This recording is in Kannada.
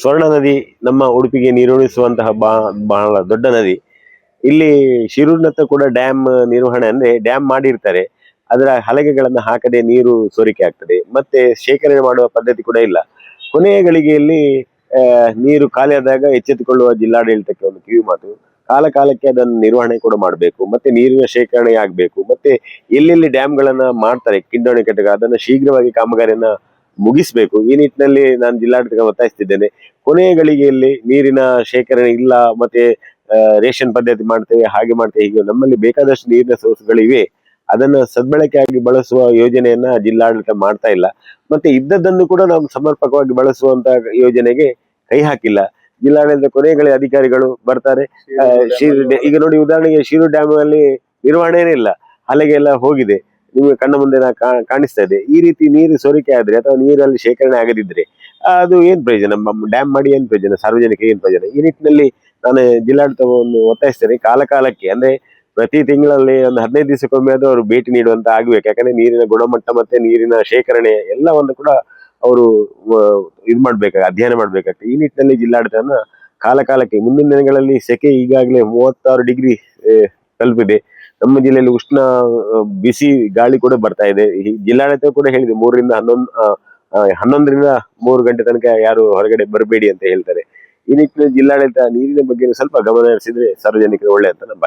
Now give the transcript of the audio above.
ಸ್ವರ್ಣ ನದಿ ನಮ್ಮ ಉಡುಪಿಗೆ ನೀರುಣಿಸುವಂತಹ ಬಹಳ ದೊಡ್ಡ ನದಿ. ಇಲ್ಲಿ ಶಿರೂರಿನತ್ತ ಕೂಡ ಡ್ಯಾಮ್ ನಿರ್ವಹಣೆ ಅಂದ್ರೆ ಡ್ಯಾಮ್ ಮಾಡಿರ್ತಾರೆ, ಅದರ ಹಲಗೆಗಳನ್ನ ಹಾಕದೆ ನೀರು ಸೋರಿಕೆ ಆಗ್ತದೆ, ಮತ್ತೆ ಶೇಖರಣೆ ಮಾಡುವ ಪದ್ಧತಿ ಕೂಡ ಇಲ್ಲ. ಕೊನೆಯ ಗಳಿಗೆಯಲ್ಲಿ ನೀರು ಖಾಲಿಯಾದಾಗ ಎಚ್ಚೆತ್ತುಕೊಳ್ಳುವ ಜಿಲ್ಲಾಡಳಿತಕ್ಕೆ ಒಂದು ಕಿವಿ ಮಾತು, ಕಾಲ ಕಾಲಕ್ಕೆ ಅದನ್ನು ನಿರ್ವಹಣೆ ಕೂಡ ಮಾಡಬೇಕು, ಮತ್ತೆ ನೀರಿನ ಶೇಖರಣೆ ಆಗ್ಬೇಕು, ಮತ್ತೆ ಎಲ್ಲೆಲ್ಲಿ ಡ್ಯಾಮ್ಗಳನ್ನ ಮಾಡ್ತಾರೆ ಕಿಂಡಣೆ ಘಟಕ ಅದನ್ನ ಶೀಘ್ರವಾಗಿ ಕಾಮಗಾರಿಯನ್ನ ಮುಗಿಸ್ಬೇಕು. ಈ ನಿಟ್ಟಿನಲ್ಲಿ ನಾನು ಜಿಲ್ಲಾಡಳಿತಕ್ಕೆ ಒತ್ತಾಯಿಸ್ತಿದ್ದೇನೆ. ಕೊನೆಯ ಗಳಿಗೆಯಲ್ಲಿ ನೀರಿನ ಶೇಖರಣೆ ಇಲ್ಲ, ಮತ್ತೆ ರೇಷನ್ ಪದ್ಧತಿ ಮಾಡ್ತೇವೆ, ಹಾಗೆ ಮಾಡ್ತೇವೆ, ಹೀಗೆ ನಮ್ಮಲ್ಲಿ ಬೇಕಾದಷ್ಟು ನೀರಿನ ಸೋರ್ಸ್ಗಳಿವೆ, ಅದನ್ನ ಸದ್ಬಳಕೆಯಾಗಿ ಬಳಸುವ ಯೋಜನೆಯನ್ನ ಜಿಲ್ಲಾಡಳಿತ ಮಾಡ್ತಾ ಇಲ್ಲ. ಮತ್ತೆ ಇದ್ದದ್ದನ್ನು ಕೂಡ ನಾವು ಸಮರ್ಪಕವಾಗಿ ಬಳಸುವಂತ ಯೋಜನೆಗೆ ಕೈ ಹಾಕಿಲ್ಲ. ಜಿಲ್ಲಾಡಳಿತ ಕೊನೆಗಳ ಅಧಿಕಾರಿಗಳು ಬರ್ತಾರೆ, ಈಗ ನೋಡಿ ಉದಾಹರಣೆಗೆ ಶಿರು ಡ್ಯಾಮ್ ಅಲ್ಲಿ ನಿರ್ವಹಣೆನೇ ಇಲ್ಲ, ಹಲಗೆ ಎಲ್ಲ ಹೋಗಿದೆ, ನಿಮಗೆ ಕಣ್ಣ ಮುಂದೆ ಕಾಣಿಸ್ತಾ ಇದೆ. ಈ ರೀತಿ ನೀರು ಸೋರಿಕೆ ಆದ್ರೆ ಅಥವಾ ನೀರಲ್ಲಿ ಶೇಖರಣೆ ಆಗದಿದ್ರೆ ಅದು ಏನ್ ಪ್ರಯೋಜನ? ಡ್ಯಾಮ್ ಮಾಡಿ ಏನ್ ಪ್ರಯೋಜನ? ಸಾರ್ವಜನಿಕ ಏನ್ ಪ್ರಯೋಜನ? ಈ ನಿಟ್ಟಿನಲ್ಲಿ ನಾನು ಜಿಲ್ಲಾಡಳಿತವನ್ನು ಒತ್ತಾಯಿಸ್ತೇನೆ, ಕಾಲ ಕಾಲಕ್ಕೆ ಅಂದ್ರೆ ಪ್ರತಿ ತಿಂಗಳಲ್ಲಿ ಒಂದು 15 ದಿವಸಕ್ಕೊಮ್ಮೆ ಅದು ಅವರು ಭೇಟಿ ನೀಡುವಂತ ಆಗ್ಬೇಕು. ಯಾಕಂದ್ರೆ ನೀರಿನ ಗುಣಮಟ್ಟ ಮತ್ತೆ ನೀರಿನ ಶೇಖರಣೆ ಎಲ್ಲವನ್ನು ಕೂಡ ಅವರು ಇದು ಅಧ್ಯಯನ ಮಾಡ್ಬೇಕಾಗ್ತದೆ. ಈ ನಿಟ್ಟಿನಲ್ಲಿ ಜಿಲ್ಲಾಡಳಿತನ ಕಾಲ ಕಾಲಕ್ಕೆ, ಮುಂದಿನ ದಿನಗಳಲ್ಲಿ ಸೆಕೆ ಈಗಾಗಲೇ 36 ಡಿಗ್ರಿ ತಲುಪಿದೆ. ನಮ್ಮ ಜಿಲ್ಲೆಯಲ್ಲಿ ಉಷ್ಣ ಬಿಸಿ ಗಾಳಿ ಕೂಡ ಬರ್ತಾ ಇದೆ. ಈ ಜಿಲ್ಲಾಡಳಿತ ಕೂಡ ಹೇಳಿದೆ 11ರಿಂದ 3 ಗಂಟೆ ತನಕ ಯಾರು ಹೊರಗಡೆ ಬರಬೇಡಿ ಅಂತ ಹೇಳ್ತಾರೆ. ಈ ನಿಟ್ಟಿನಲ್ಲಿ ಜಿಲ್ಲಾಡಳಿತ ನೀರಿನ ಬಗ್ಗೆ ಸ್ವಲ್ಪ ಗಮನ ಹರಿಸಿದ್ರೆ ಸಾರ್ವಜನಿಕರು ಒಳ್ಳೆ ಅಂತ